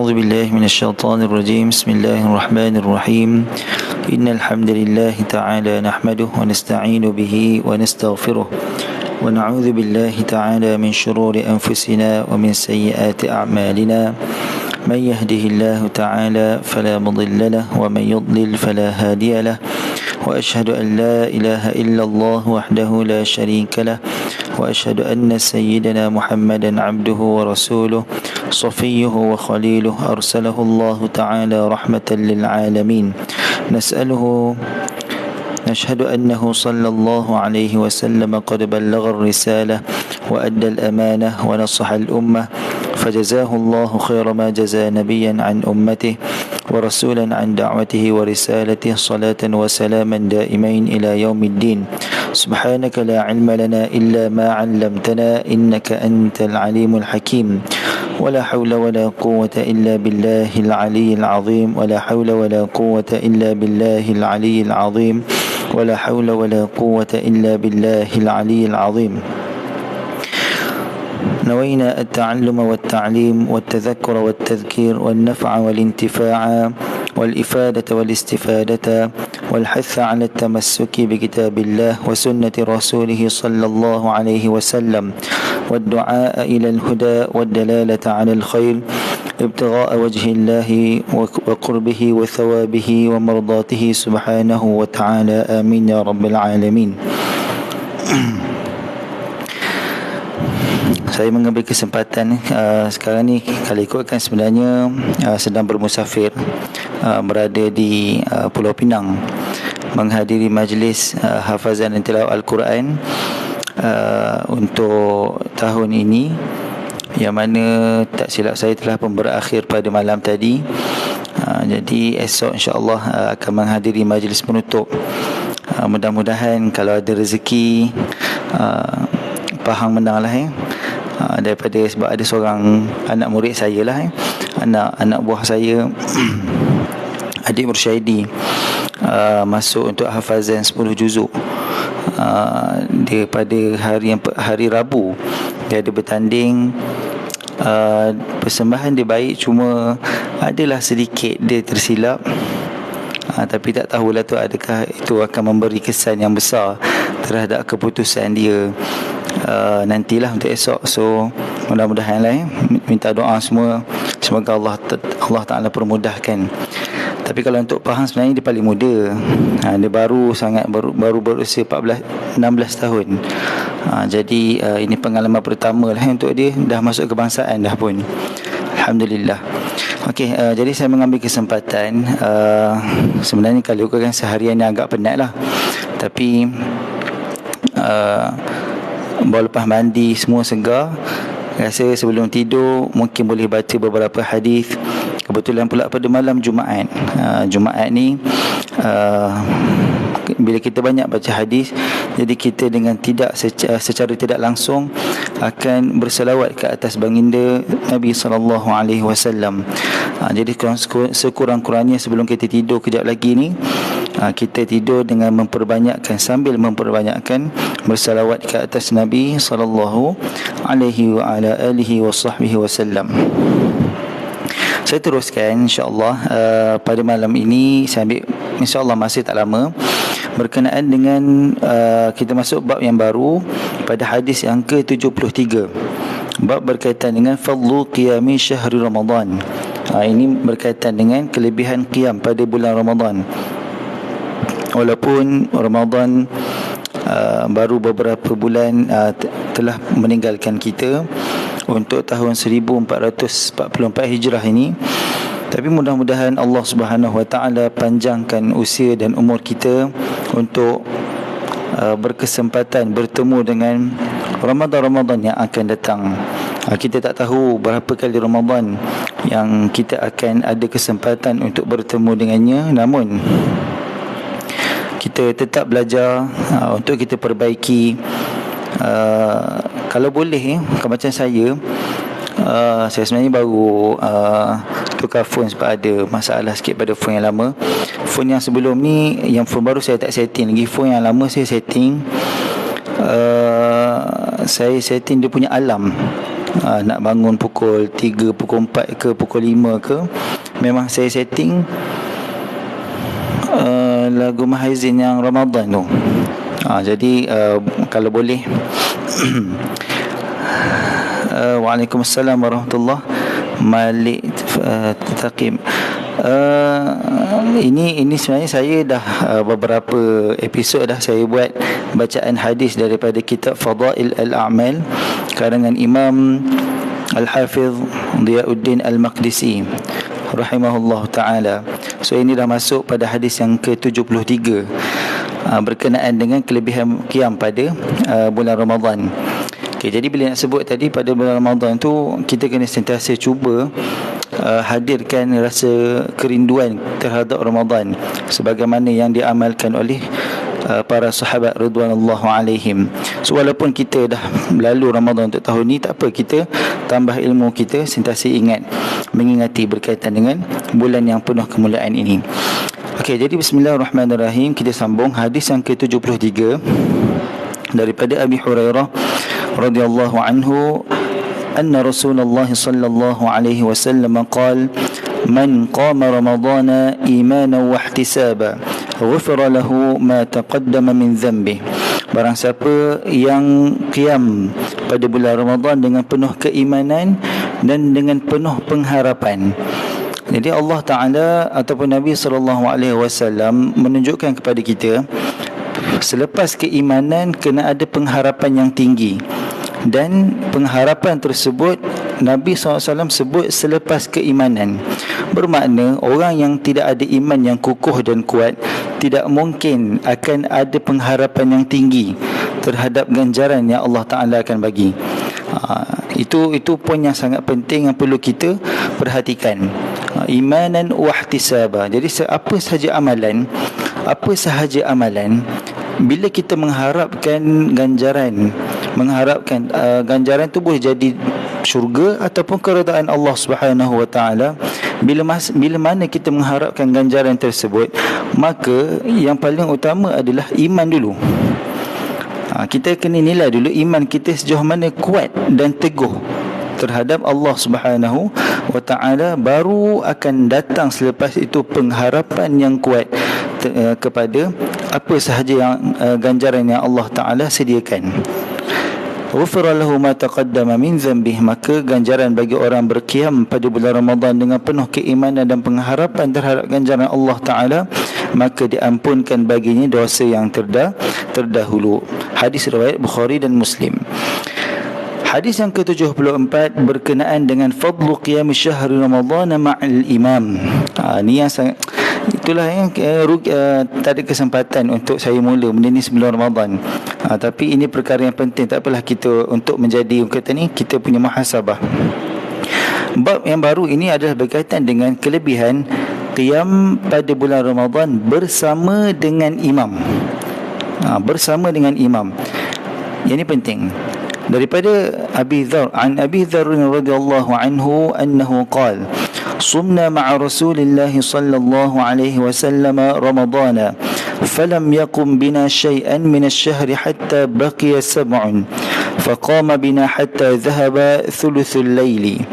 أعوذ بالله من الشيطان الرجيم. بسم الله الرحمن الرحيم. إن الحمد لله تعالى نحمده ونستعين به ونستغفره ونعوذ بالله تعالى من شرور أنفسنا ومن سيئات أعمالنا. من يهده الله تعالى فلا مضل له ومن يضلل فلا هادي له. وأشهد أن لا إله إلا الله وحده لا شريك له وأشهد أن سيدنا محمدا عبده ورسوله صفيه وخليله أرسله الله تعالى رحمة للعالمين. نشهد أنه صلى الله عليه وسلم قد بلغ الرسالة وأدى الأمانة ونصح الأمة، فجزاه الله خير ما جزى نبيا عن أمته ورسولا عن دعوته ورسالته، صلاة وسلاما دائمين إلى يوم الدين. سبحانك لا علم لنا إلا ما علمتنا إنك أنت العليم الحكيم. ولا حول ولا قوة إلا بالله العلي العظيم. ولا حول ولا قوة إلا بالله العلي العظيم. ولا حول ولا قوة إلا بالله العلي العظيم. نوينا التعلم والتعليم والتذكر والتذكير والنفع والانتفاع والإفادة والاستفادة والحث على التمسك بكتاب الله وسنة رسوله صلى الله عليه وسلم، والدعاء إلى الهدى والدلالة على الخير، ابتغاء وجه الله وقربه وثوابه ومرضاته سبحانه وتعالى. آمين يا رب العالمين. Saya mengambil kesempatan sekarang ni, kalau ikutkan sebenarnya sedang bermusafir, berada di Pulau Pinang, menghadiri majlis hafazan dan tilawah Al-Quran untuk tahun ini, yang mana tak silap saya telah pun berakhir pada malam tadi. Jadi esok insya-Allah akan menghadiri majlis penutup. Mudah-mudahan kalau ada rezeki, Pahang menang lah daripada, sebab ada seorang anak murid saya lah, anak buah saya adik Mursyaidi, masuk untuk hafazan 10 juzuk. Dia pada hari Rabu dia ada bertanding. Persembahan dia baik, cuma adalah sedikit dia tersilap. Tapi tak tahulah tu adakah itu akan memberi kesan yang besar terhadap keputusan dia nantilah untuk esok. So mudah-mudahanlah minta doa semua, semoga Allah Ta'ala permudahkan. Tapi kalau untuk Pahang sebenarnya dia paling muda, dia baru berusia 16 tahun. Jadi ini pengalaman pertama lah untuk dia, dah masuk kebangsaan dah pun, alhamdulillah. Okey, jadi saya mengambil kesempatan, sebenarnya kalau ikutkan seharian ni agak penat lah, tapi baru lepas mandi semua segar, rasa sebelum tidur mungkin boleh baca beberapa hadis. Kebetulan pula pada malam Jumaat, Jumaat ni bila kita banyak baca hadis, jadi kita dengan secara tidak langsung akan berselawat ke atas baginda Nabi sallallahu alaihi wasallam. Jadi sekurang-kurangnya sebelum kita tidur kejap lagi ni, kita tidur dengan sambil memperbanyakkan berselawat ke atas Nabi sallallahu alaihi wa ala alihi wasallam. Saya teruskan insya-Allah pada malam ini. Saya ambil insya-Allah masih tak lama, berkenaan dengan kita masuk bab yang baru pada hadis yang ke-73, bab berkaitan dengan fadlu qiyami syahri Ramadan. Ini berkaitan dengan kelebihan qiyam pada bulan Ramadan. Walaupun Ramadan baru beberapa bulan telah meninggalkan kita untuk tahun 1444 Hijrah ini, tapi mudah-mudahan Allah Subhanahu Wa Taala panjangkan usia dan umur kita untuk berkesempatan bertemu dengan Ramadan yang akan datang. Kita tak tahu berapa kali Ramadan yang kita akan ada kesempatan untuk bertemu dengannya, namun kita tetap belajar untuk kita perbaiki. Kalau boleh, macam saya sebenarnya baru tukar phone sebab ada masalah sikit pada phone yang lama. Phone yang sebelum ni, yang phone baru saya tak setting lagi. Phone yang lama saya setting, saya setting dia punya alarm. nak bangun pukul 3, pukul 4 ke pukul 5 ke, memang saya setting lagu Mahaizin yang Ramadan tu. Jadi kalau boleh Waalaikumsalam warahmatullahi Malik Taqim. Ini sebenarnya saya dah beberapa episod dah saya buat bacaan hadis daripada kitab Fadail Al-A'mal karangan Imam Al-Hafiz Diyauddin Al-Maqdisi rahimahullah ta'ala. So ini dah masuk pada hadis yang ke-73 berkenaan dengan kelebihan qiyam pada bulan Ramadan. Jadi bila nak sebut tadi pada bulan Ramadan tu, kita kena sentiasa cuba hadirkan rasa kerinduan terhadap Ramadan sebagaimana yang diamalkan oleh para sahabat radhiyallahu alaihim. So walaupun kita dah lalu Ramadan untuk tahun ni, tak apa, kita tambah ilmu kita, sentiasa ingat mengingati berkaitan dengan bulan yang penuh kemuliaan ini. Okey, jadi bismillahirrahmanirrahim, kita sambung hadis yang ke-73 daripada Abi Hurairah radhiyallahu anhu anna Rasulullah sallallahu alaihi wasallam qala man qama ramadana imanan wa ihtisaban ghufira lahu ma taqaddama min dhanbi. Barang siapa yang qiyam pada bulan Ramadan dengan penuh keimanan dan dengan penuh pengharapan. Jadi Allah Ta'ala ataupun Nabi SAW menunjukkan kepada kita, selepas keimanan kena ada pengharapan yang tinggi. Dan pengharapan tersebut Nabi SAW sebut selepas keimanan. Bermakna orang yang tidak ada iman yang kukuh dan kuat tidak mungkin akan ada pengharapan yang tinggi terhadap ganjaran yang Allah Ta'ala akan bagi. Itu poin yang sangat penting yang perlu kita perhatikan. Imanan wa ihtisaba. Jadi apa sahaja amalan, bila kita mengharapkan ganjaran, ganjaran tu boleh jadi syurga ataupun keredaan Allah Subhanahu wa taala. Bila mana kita mengharapkan ganjaran tersebut, maka yang paling utama adalah iman dulu. Kita kena nilai dulu iman kita sejauh mana kuat dan teguh terhadap Allah Subhanahu wa taala, baru akan datang selepas itu pengharapan yang kuat kepada apa sahaja yang ganjaran yang Allah Ta'ala sediakan. Ghufira lahu ma taqaddama min dhanbih. Maka ganjaran bagi orang berqiyam pada bulan Ramadan dengan penuh keimanan dan pengharapan terhadap ganjaran Allah Ta'ala, maka diampunkan baginya dosa yang terdahulu. Hadis riwayat Bukhari dan Muslim. Hadis yang ke-74 berkenaan dengan fadlu qiyam syahr Ramadan ma'al imam. Ni yang sangat, itulah yang tak ada kesempatan untuk saya mula benda ni sebelum Ramadan. Tapi ini perkara yang penting. Tak apalah kita untuk menjadi kita punya muhasabah. Bab yang baru ini adalah berkaitan dengan kelebihan qiyam pada bulan Ramadan bersama dengan imam. Bersama dengan imam. Yang ini penting. Daripada Abi Dzar, an Abi Dzar radhiyallahu anhu annahu qala صمنا مع رسول الله صلى الله عليه وسلم رمضان فلم يقم بنا شيئا من الشهر حتى بقي 7 فقام بنا حتى ذهب ثلث الليل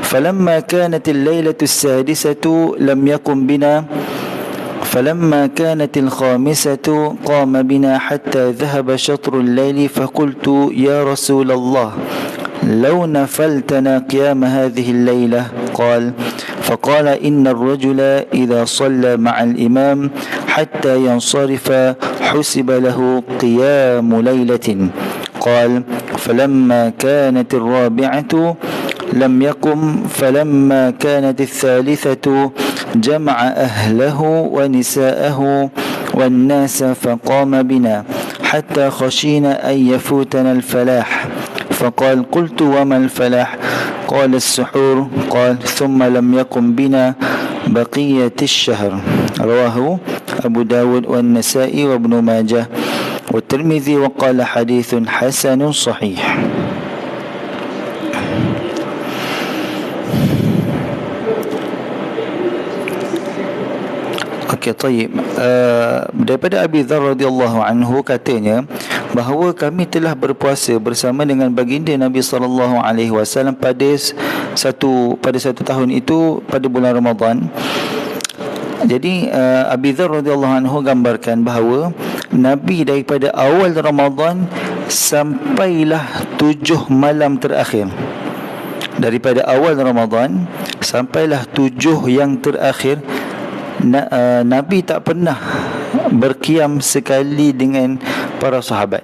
فلما كانت الليلة السادسة لم يقم بنا فلما كانت الخامسة قام بنا حتى ذهب شطر الليل فقلت يا رسول الله لو نفلتنا قيام هذه الليلة فقال إن الرجل إذا صلى مع الإمام حتى ينصرف حسب له قيام ليلة. قال فلما كانت الرابعة لم يقم فلما كانت الثالثة جمع أهله ونساءه والناس فقام بنا حتى خشينا أن يفوتنا الفلاح. فقال قلت وما الفلاح؟ قال السحور. قال ثم لم يقم بنا بقية الشهر. رواه أبو داود والنسائي وابن ماجه والترمذي وقال حديث حسن صحيح. Okey, tayyib. Daripada Abi Dzar radhiyallahu anhu katanya, bahawa kami telah berpuasa bersama dengan baginda Nabi SAW pada satu tahun itu pada bulan Ramadan. Jadi Abi Dzar radhiyallahu anhu gambarkan bahawa Nabi daripada awal Ramadan sampailah 7 malam terakhir. Daripada awal Ramadan sampailah 7 yang terakhir, Nabi tak pernah berqiyam sekali dengan para sahabat.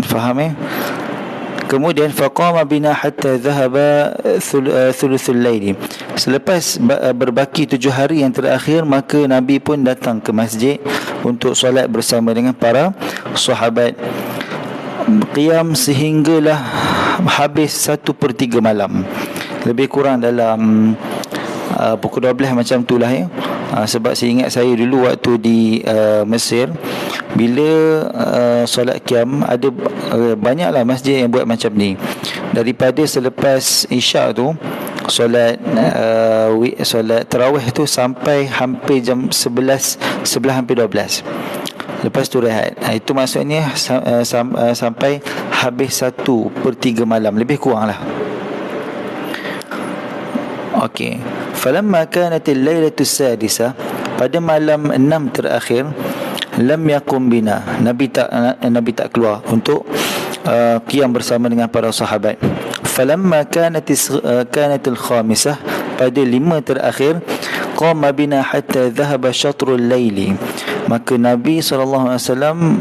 Faham? Kemudian faqama bina hatta dhahaba thuluthul laili. Selepas berbaki 7 hari yang terakhir, maka Nabi pun datang ke masjid untuk solat bersama dengan para sahabat. Qiyam sehinggalah habis 1/3 malam. Lebih kurang dalam pukul 12 macam tu lah ya. Sebab saya ingat saya dulu waktu di Mesir, bila solat qiyam, ada banyaklah masjid yang buat macam ni. Daripada selepas isyak tu, solat tarawih tu sampai hampir jam 11 hampir 12. Lepas tu rehat. Itu maksudnya sampai habis 1/3 malam, lebih kurang lah. Okey. Falamma kanatil lailatus sadisah, pada malam 6 terakhir, lam yakum bina, Nabi tak keluar untuk qiyam bersama dengan para sahabat. Falamma kanatil khamisah, pada 5 terakhir, qama bina hatta dhahaba syatrul laili, maka Nabi SAW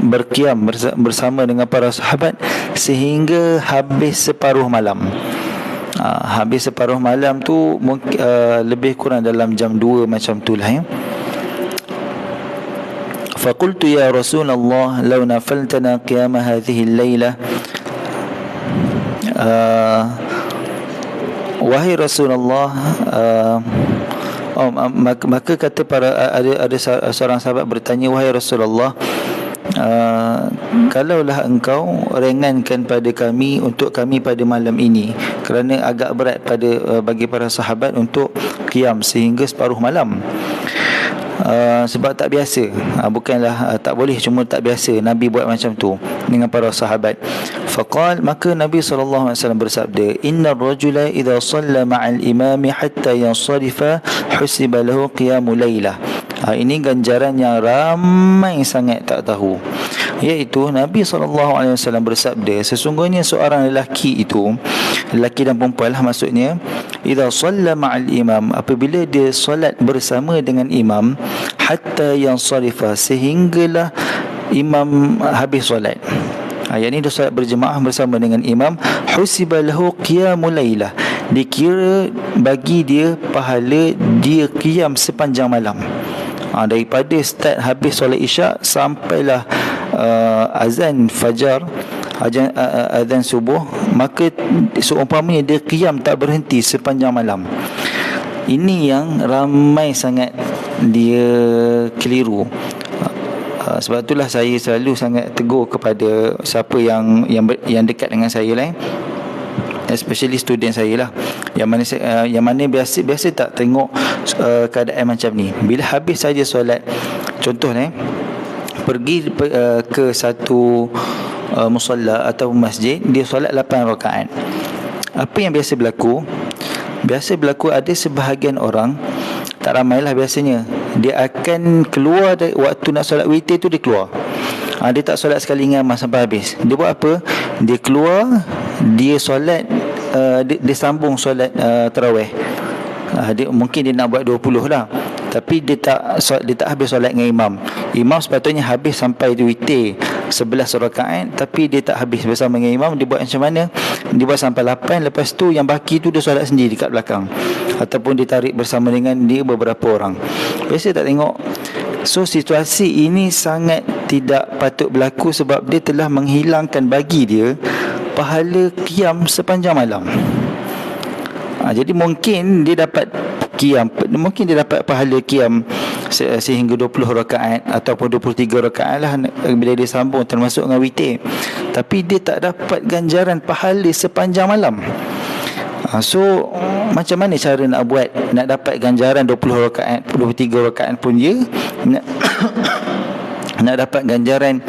berqiyam bersama dengan para sahabat sehingga habis separuh malam. Habis separuh malam tu mungkin lebih kurang dalam jam 2 macam tu lah ya. Faqultu ya Rasulullah law nafaltana qiyam hadhihi al-lailah, wahai Rasulullah, maka kata ada seorang sahabat bertanya, wahai Rasulullah, kalaulah engkau ringankan pada kami, untuk kami pada malam ini, kerana agak berat bagi para sahabat untuk qiyam sehingga separuh malam. Sebab tak biasa, bukanlah tak boleh, cuma tak biasa Nabi buat macam tu dengan para sahabat. Faqal, maka Nabi SAW bersabda, innar rajula idza shalla ma'al imami hatta yansarifa husiba lahu qiyamul lailah. Ini ganjaran yang ramai sangat tak tahu, iaitu Nabi SAW bersabda, sesungguhnya seorang lelaki itu, lelaki dan perempuan lah maksudnya, idza shalla ma'al imam, apabila dia solat bersama dengan imam, hatta yansarifa, sehinggalah imam habis solat, yang ini dia solat berjemaah bersama dengan imam, husiba lahu qiyamul lailah, dikira bagi dia pahala dia qiyam sepanjang malam. Daripada start habis solat isyak sampailah azan fajar, azan subuh, maka seumpamanya dia qiyam tak berhenti sepanjang malam. Ini yang ramai sangat dia keliru. Sebab itulah saya selalu sangat tegur kepada siapa yang dekat dengan saya lah, especially student saya lah, yang mana biasa tak tengok keadaan macam ni. Bila habis saja solat, contohnya pergi ke satu musalla atau masjid, dia solat 8 rakaat. Apa yang biasa berlaku? Biasa berlaku ada sebahagian orang, tak ramailah biasanya, dia akan keluar waktu nak solat witir tu, dia keluar. Dia tak solat sekali dengan imam sampai habis. Dia buat apa? Dia keluar, dia solat, dia sambung solat tarawih. Mungkin dia nak buat 20 lah, tapi dia tak habis solat dengan imam. Imam sepatutnya habis sampai witir 11 rakaat, tapi dia tak habis bersama dengan imam. Dia buat macam mana? Dia buat sampai 8, lepas tu yang baki tu dia solat sendiri kat belakang, ataupun dia tarik bersama dengan dia beberapa orang. Biasa tak tengok. So situasi ini sangat tidak patut berlaku, sebab dia telah menghilangkan bagi dia pahala qiyam sepanjang malam. Jadi mungkin dia dapat qiyam, mungkin dia dapat pahala qiyam sehingga 20 rakaat ataupun 23 rakaat lah bila dia sambung termasuk dengan witir, tapi dia tak dapat ganjaran pahala sepanjang malam. So macam mana cara nak buat, nak dapat ganjaran 20 rakaat, 23 rakaat pun dia nak dapat ganjaran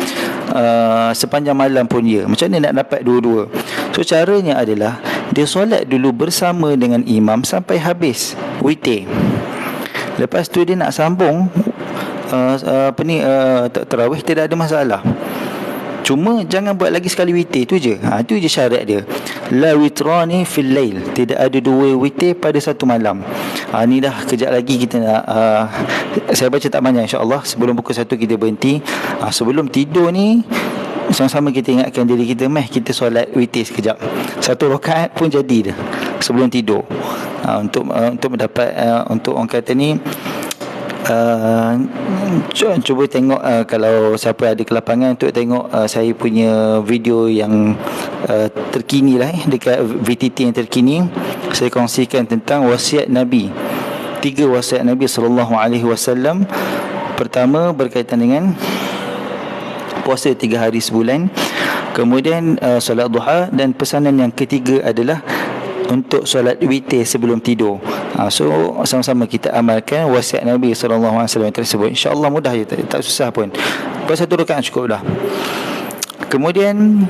sepanjang malam pun ya. Macam mana nak dapat dua-dua? So caranya adalah dia solat dulu bersama dengan imam sampai habis witir. Lepas tu dia nak sambung tarawih, tidak ada masalah. Cuma jangan buat lagi sekali witir, tu je. Tu je syarat dia. La witrani fil lail, tidak ada dua witir pada satu malam. Ni dah kejap lagi kita nak saya baca tak banyak insya-Allah. Sebelum pukul 1 kita berhenti. Sebelum tidur ni sama-sama kita ingatkan diri kita, kita solat witir sekejap. Satu rakaat pun jadi dah sebelum tidur. Untuk mendapat untuk orang kata ni, cuba tengok kalau siapa ada kelapangan untuk tengok saya punya video yang terkini lah dekat VTT yang terkini. Saya kongsikan tentang wasiat Nabi, 3 wasiat Nabi SAW. Pertama berkaitan dengan puasa 3 hari sebulan, kemudian solat duha, dan pesanan yang ketiga adalah untuk solat witir sebelum tidur. So sama-sama kita amalkan wasiat Nabi SAW tersebut. InsyaAllah mudah je, tak susah pun. Lepas 1 rakaat cukup dah. Kemudian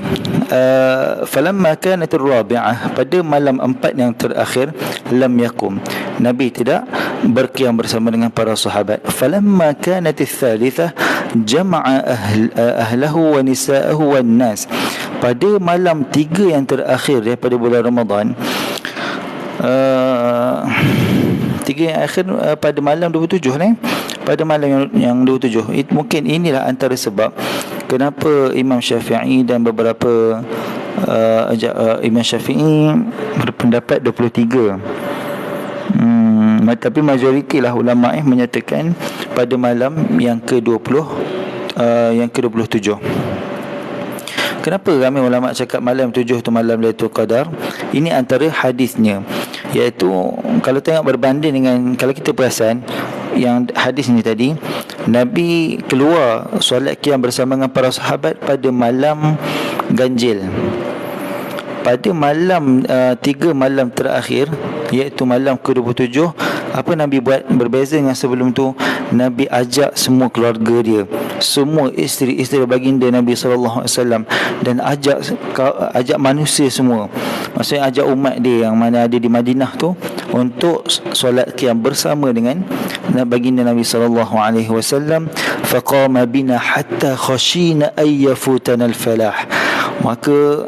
falamma kanatir rabi'ah, pada malam 4 yang terakhir, lam yakum, Nabi tidak berqiyam bersama dengan para sahabat. Falamma kanatis thalithah jama'a ahlahu wa nisa'ahu wan nas, pada malam 3 yang terakhir daripada bulan Ramadan, 3 yang akhir pada malam 27 ni, pada malam yang 27. Mungkin inilah antara sebab kenapa Imam Syafi'i dan beberapa Imam Syafi'i berpendapat 23. Tapi majoriti lah ulama menyatakan pada malam yang ke-20, yang ke-27. Kenapa ramai ulama cakap malam 7 tu malam Lailatul Qadar? Ini antara hadisnya, iaitu kalau tengok berbanding dengan, kalau kita perasan yang hadis ni tadi, Nabi keluar solat qiyam bersama dengan para sahabat pada malam ganjil. Pada malam 3 malam terakhir, iaitu malam ke-27, apa Nabi buat berbeza dengan sebelum tu? Nabi ajak semua keluarga dia, semua isteri-isteri baginda Nabi SAW, dan ajak manusia semua. Maksudnya ajak umat dia yang mana ada di Madinah tu untuk solat qiyam bersama dengan baginda Nabi SAW. Faqama bina hatta khashina ay yafutana al-falah. Maka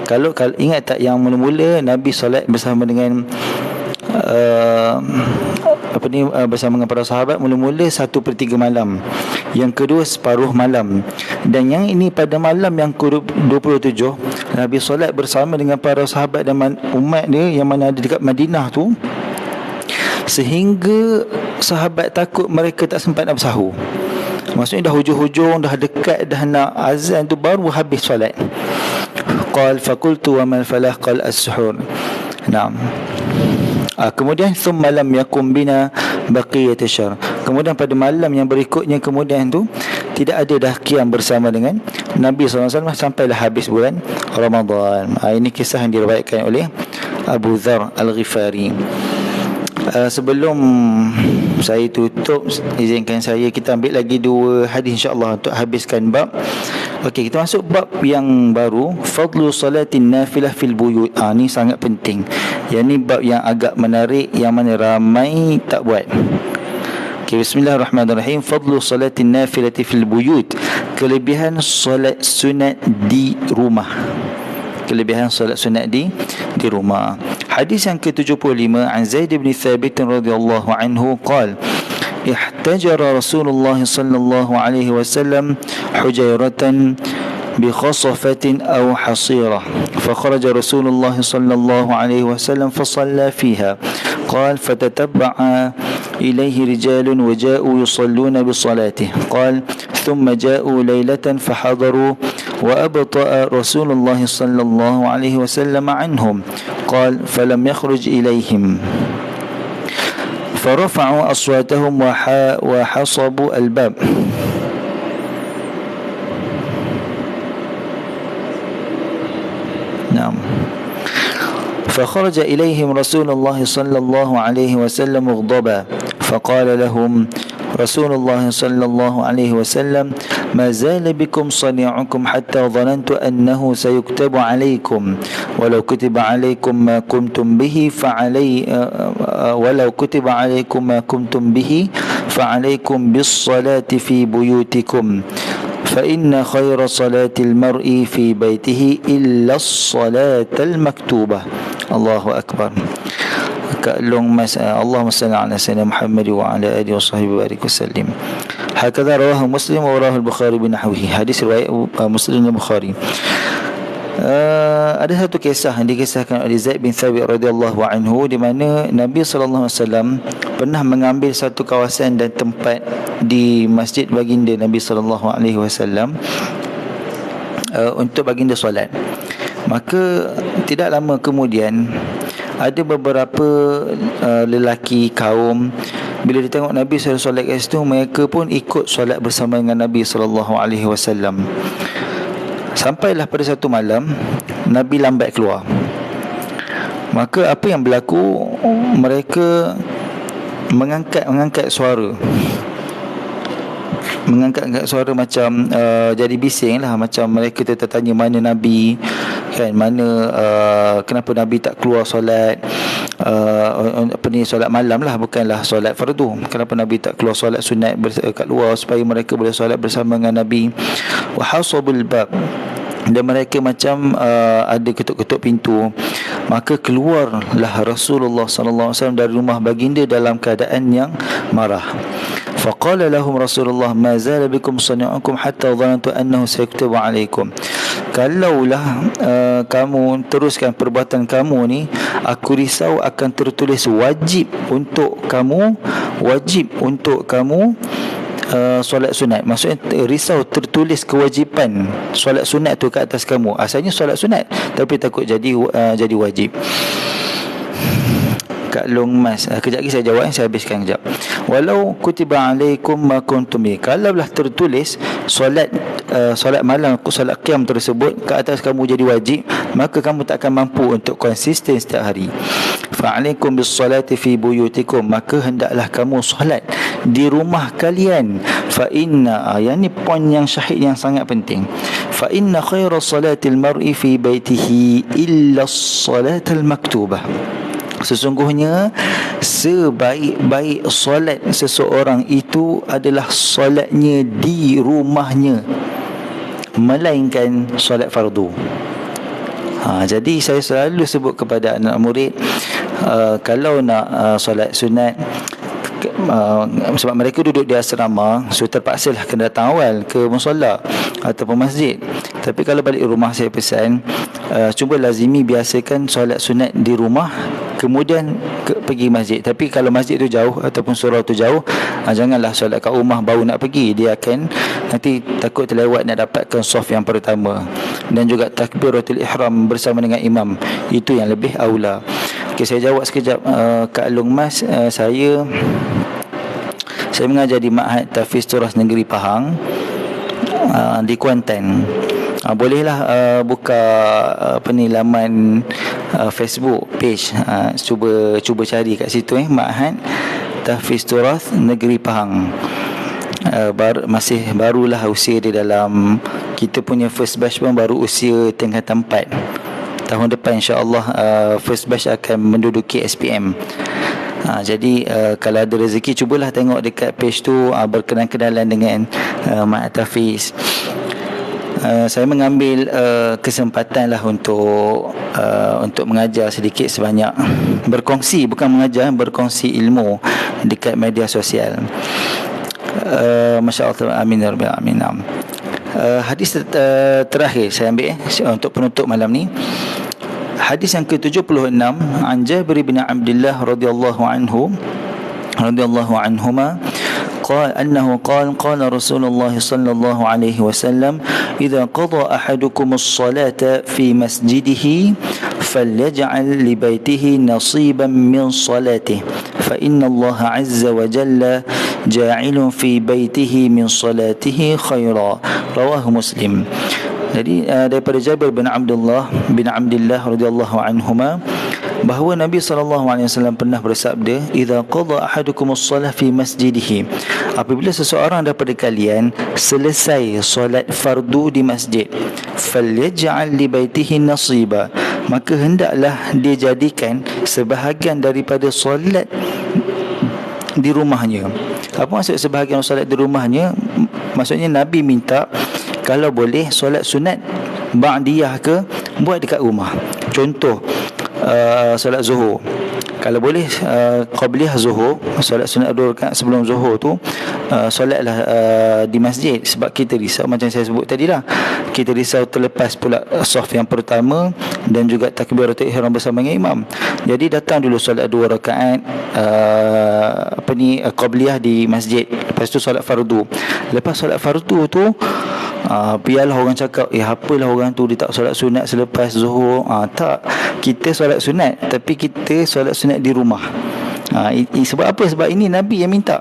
kalau ingat tak yang mula-mula Nabi solat bersama dengan bersama dengan para sahabat, mula-mula 1/3 malam, yang kedua separuh malam, dan yang ini pada malam yang ke-27 Nabi solat bersama dengan para sahabat dan umat dia yang mana ada dekat Madinah tu, sehingga sahabat takut mereka tak sempat nak bersahur. Maksudnya dah hujung-hujung, dah dekat, dah nak azan tu baru habis solat. Qal faqultu wa mal falah, qal as-suhur. Naam. Kemudian thumma lam yakum bina baqiyat asy-syahr. Kemudian pada malam yang berikutnya kemudian tu tidak ada dah qiyam bersama dengan Nabi SAW sampailah habis bulan Ramadan. Ini kisah yang diriwayatkan oleh Abu Dzar Al-Ghifari. Sebelum saya tutup, izinkan saya kita ambil lagi 2 hadis insya-Allah untuk habiskan bab. Okey, kita masuk bab yang baru, fadlu salatin nafilah fil buyut. Ni sangat penting. Yang ni bab yang agak menarik, yang mana ramai tak buat. Okey, bismillahirrahmanirrahim. Fadlu salatin nafilati fil buyut, kelebihan solat sunat di rumah. Kelebihan solat sunat di rumah. Hadis yang ke-75, an Zaid bin Thabit radhiyallahu anhu qala احتجر رسول الله صلى الله عليه وسلم حجيرة بخصفة أو حصيرة، فخرج رسول الله صلى الله عليه وسلم فصلى فيها. قال فتتبع إليه رجال وجاءوا يصلون بصلاته. قال ثم جاءوا ليلة فحضروا وأبطأ رسول الله صلى الله عليه وسلم عنهم. قال فلم يخرج إليهم فرفعوا أصواتهم وحصبوا الباب. نعم. فخرج إليهم رسول الله صلى الله عليه وسلم مغضبا، فقال لهم رسول الله صلى الله عليه وسلم ما زال بكم صنيعكم حتى ظننت أنه سيكتب عليكم ولو كتب عليكم ما قمتم به ولو كتب عليكم ما قمتم به فعليكم بالصلاة في بيوتكم فإن خير صلاة المرء في بيته إلا الصلاة المكتوبة. الله أكبر. كألون اللهم صل على سيدنا محمد وعلى آله وصحبه وبارك وسلم. هكذا رواه مسلم ورواه البخاري بنحوه. Hadis riwayat Muslim dan Bukhari. Ada satu kisah yang dikisahkan oleh Zaid bin Thabit radhiyallahu anhu, di mana Nabi sallallahu alaihi wasallam pernah mengambil satu kawasan dan tempat di masjid baginda Nabi sallallahu alaihi wasallam untuk baginda solat. Maka tidak lama kemudian ada beberapa lelaki kaum, bila dia tengok Nabi SAW solat kat situ, mereka pun ikut solat bersama dengan Nabi SAW. Sampailah pada satu malam Nabi lambat keluar. Maka apa yang berlaku, mereka mengangkat suara, mengangkat suara macam jadi bising lah, macam mereka tertanya mana Nabi, kan, mana kenapa Nabi tak keluar solat solat malam lah, bukanlah solat fardu. Kenapa Nabi tak keluar solat sunat kat luar supaya mereka boleh solat bersama dengan Nabi. Wa hasabul bab, dan mereka macam ada ketuk-ketuk pintu. Maka keluarlah Rasulullah sallallahu alaihi wasallam dari rumah baginda dalam keadaan yang marah. Faqala lahum Rasulullah ma zala bikum sani'ukum hatta dhanantu annahu sayaktubu alaikum. Kalaulah kamu teruskan perbuatan kamu ni, aku risau akan tertulis wajib untuk kamu solat sunat. Maksudnya risau tertulis kewajipan solat sunat tu ke atas kamu. Asalnya solat sunat, tapi takut jadi wajib. Kak Long Mas, kejap lagi saya jawab, saya habiskan kejap. Walau kutiba alaikum ma kuntum bi, kalaulah tertulis solat malam, solat qiyam tersebut ke atas kamu jadi wajib, maka kamu tak akan mampu untuk konsisten setiap hari. Fa'alaikum bis salati fi buyutikum, maka hendaklah kamu solat di rumah kalian. Fa inna, yang ni poin yang syahid yang sangat penting. Fa inna khaira salatil mar'i fi baitihi illa as-salatal maktubah. Sesungguhnya sebaik-baik solat seseorang itu adalah solatnya di rumahnya, melainkan solat fardu. Jadi saya selalu sebut kepada anak murid, kalau nak solat sunat, sebab mereka duduk di asrama, so terpaksalah kena datang awal ke musalla ataupun masjid. Tapi kalau balik rumah, saya pesan cuba lazimi biasakan solat sunat di rumah, kemudian pergi masjid. Tapi kalau masjid tu jauh ataupun surau tu jauh, janganlah solat kat rumah baru nak pergi. Dia akan nanti takut terlewat nak dapatkan saf yang pertama. Dan juga takbiratul ihram bersama dengan imam, itu yang lebih aula. Okay, saya jawab sekejap. Kak Long Mas, saya mengajar di Ma'had Tahfiz Turas Negeri Pahang di Kuantan. Bolehlah buka laman Facebook page, cuba cari kat situ, Ma'had Tahfiz Turas Negeri Pahang. Masih barulah usia dia, dalam kita punya first batch pun baru usia tingkatan 4. Tahun depan insya-Allah first batch akan menduduki SPM. Jadi kalau ada rezeki, cubalah tengok dekat page tu, berkenalan dengan Ma'had Tahfiz. Saya mengambil kesempatan lah untuk mengajar sedikit sebanyak, berkongsi, bukan mengajar, berkongsi ilmu dekat media sosial. Masya-Allah, amin ya rabbal alamin. Hadis terakhir saya ambil untuk penutup malam ni. Hadis yang ke-76, an Jabir bin Abdullah radhiyallahu anhuma قال أنه قال رسول الله صلى الله عليه وسلم إذا قضى أحدكم الصلاة في مسجده فليجعل لبيته نصيبا من صلاته فإن الله عز وجل جاعل في بيته من صلاته خيرا. رواه مسلم. Jadi daripada Jabir bin Abdullah radhiyallahu anhuma, bahawa Nabi SAW pernah bersabda, idza qada ahadukumus shalah fi masjidihi, apabila seseorang daripada kalian selesai solat fardu di masjid, falyaj'al li baitihi nasiba, maka hendaklah dia jadikan sebahagian daripada solat di rumahnya. Apa maksud sebahagian solat di rumahnya? Maksudnya Nabi minta kalau boleh solat sunat ba'diyah ke, buat dekat rumah. Contoh solat zuhur, kalau boleh qabliyah zuhur, solat sunat 2 rakaat sebelum zuhur tu solatlah di masjid. Sebab kita risau, macam saya sebut tadi lah, kita risau terlepas pula saf yang pertama dan juga takbiratul ihram bersama dengan imam. Jadi datang dulu solat 2 rakaat qabliyah di masjid, lepas tu solat fardu. Lepas solat fardu tu biarlah orang cakap, apalah orang tu dia tak solat sunat selepas zuhur. Tak, kita solat sunat, tapi kita solat sunat di rumah. Sebab apa? Sebab ini Nabi yang minta,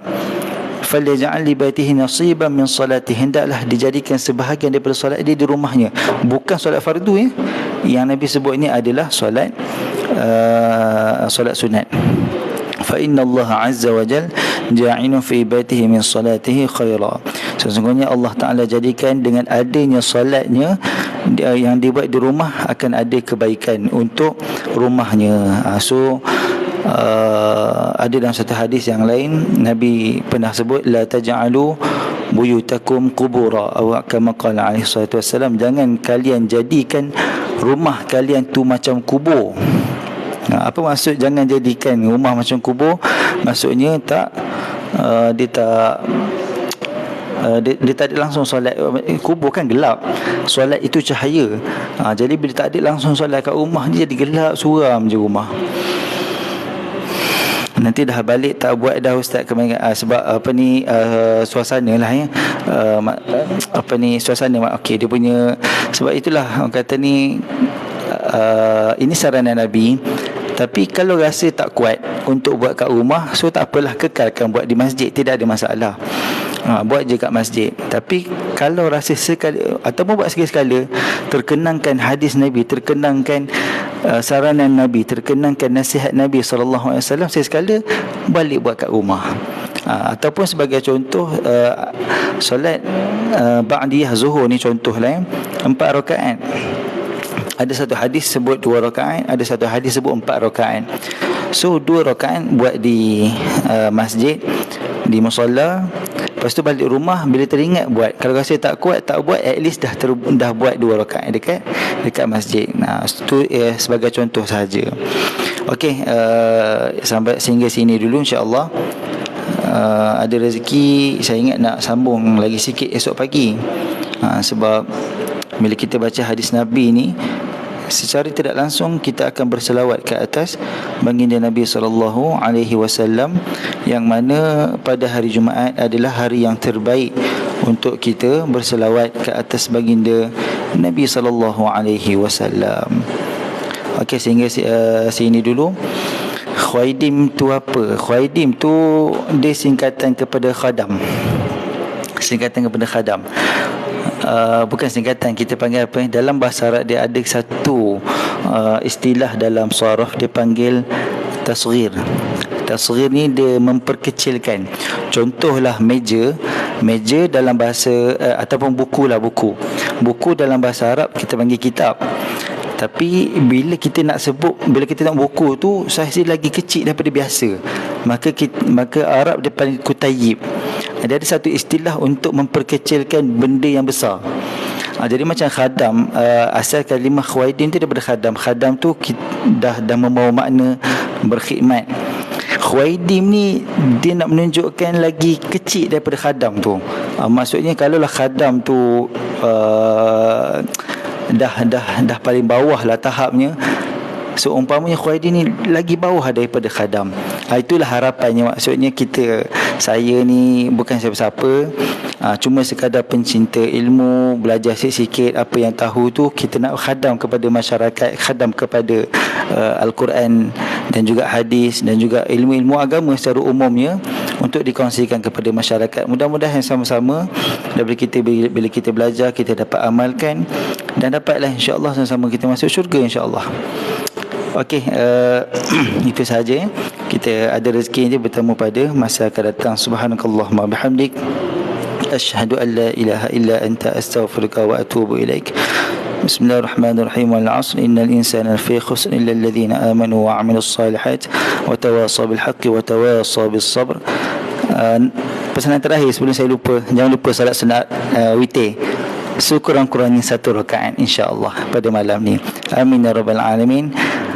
falyaj'al li baitihi nasiban min salati, hendaklah dijadikan sebahagian daripada solat dia di rumahnya, bukan solat fardu ya. Yang Nabi sebut ini adalah solat sunat. Fa inna Allah azza wa jal ja'ilun fi baitihi min salatihi khaira, sesungguhnya Allah Ta'ala jadikan dengan adanya solatnya yang dibuat di rumah akan ada kebaikan untuk rumahnya. Ada dalam satu hadis yang lain Nabi pernah sebut, la taj'alu buyutakum qubura, aw kama qala alaihi salatu wassalam, jangan kalian jadikan rumah kalian tu macam kubur. Apa maksud jangan jadikan rumah macam kubur? Maksudnya dia tak ada langsung solat. Kubur kan gelap, solat itu cahaya. Jadi bila tak ada langsung solat kat rumah, dia jadi gelap suram je rumah. Nanti dah balik tak buat dah ustaz sebab suasana lah ya. Suasana okey dia punya. Sebab itulah orang kata ni ini saranan Nabi. Tapi kalau rasa tak kuat untuk buat kat rumah, so tak apalah, kekalkan buat di masjid, tidak ada masalah. Buat je kat masjid. Tapi kalau rasa sekali ataupun buat sekali-sekala, terkenangkan hadis Nabi, terkenangkan saranan Nabi, terkenangkan nasihat Nabi SAW, sekali-sekala balik buat kat rumah. Ataupun sebagai contoh solat ba'diyah zuhur ni contohlah 4 rakaat. Ada satu hadis sebut 2 rakaat, ada satu hadis sebut 4 rakaat. So 2 rakaat buat di masjid, di musalla. Lepas tu balik rumah, bila teringat buat. Kalau rasa tak kuat, tak buat, at least dah buat 2 rakaat dekat masjid. Itu sebagai contoh saja. Okey, sampai sehingga sini dulu insya-Allah. Ada rezeki saya ingat nak sambung lagi sikit esok pagi. Sebab bila kita baca hadis Nabi ni, secara tidak langsung kita akan berselawat ke atas baginda Nabi SAW, yang mana pada hari Jumaat adalah hari yang terbaik untuk kita berselawat ke atas baginda Nabi SAW. Okey, sehingga sini dulu. Khwaidim tu apa? Khwaidim tu dia singkatan kepada khadam. Bukan singkatan, kita panggil apa? Dalam bahasa Arab dia ada satu istilah dalam saraf, dia panggil tasghir. Tasghir ni dia memperkecilkan. Contohlah meja dalam bahasa ataupun buku dalam bahasa Arab kita panggil kitab. Tapi bila kita nak buku tu saiz lagi kecil daripada biasa, maka Arab dia panggil kutayib. Dia ada satu istilah untuk memperkecilkan benda yang besar. Jadi macam khadam, asal kalimah khwaidim tu daripada khadam. Khadam tu dah membawa makna berkhidmat. Khwaidim ni dia nak menunjukkan lagi kecil daripada khadam tu. Maksudnya kalaulah khadam tu dah paling bawah lah tahapnya, seumpamanya khwaidim ni lagi bawah daripada khadam. Itulah harapannya. Maksudnya saya ni bukan siapa-siapa, cuma sekadar pencinta ilmu, belajar sikit-sikit apa yang tahu tu kita nak khadam kepada masyarakat, khadam kepada Al-Quran dan juga hadis dan juga ilmu-ilmu agama secara umumnya untuk dikongsikan kepada masyarakat. Mudah-mudahan sama-sama bila kita belajar, kita dapat amalkan dan dapatlah insya-Allah sama-sama kita masuk syurga insya-Allah. Okey, itu sahaja. Kita ada rezeki je bertemu pada masa akan datang. Subhanakallahumma bihamdik, asyhadu an la ilaha illa anta, astaghfiruka wa atubu ilaik. Bismillahirrahmanirrahim. Wal 'asr innal insana lafi khusr illa alladhina amanu wa 'amilus solihat wa tawasaw bil haqqi wa tawasaw bis sabr. Pesanan terakhir sebelum saya lupa, jangan lupa salat sunat witir sekurang-kurangnya 1 rakaat insya-Allah pada malam ni. Amin ya rabbal alamin.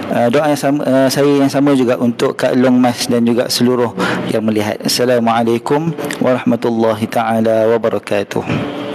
Doa yang sama, saya yang sama juga untuk Kak Long Mas dan juga seluruh yang melihat. Assalamualaikum warahmatullahi taala wabarakatuh.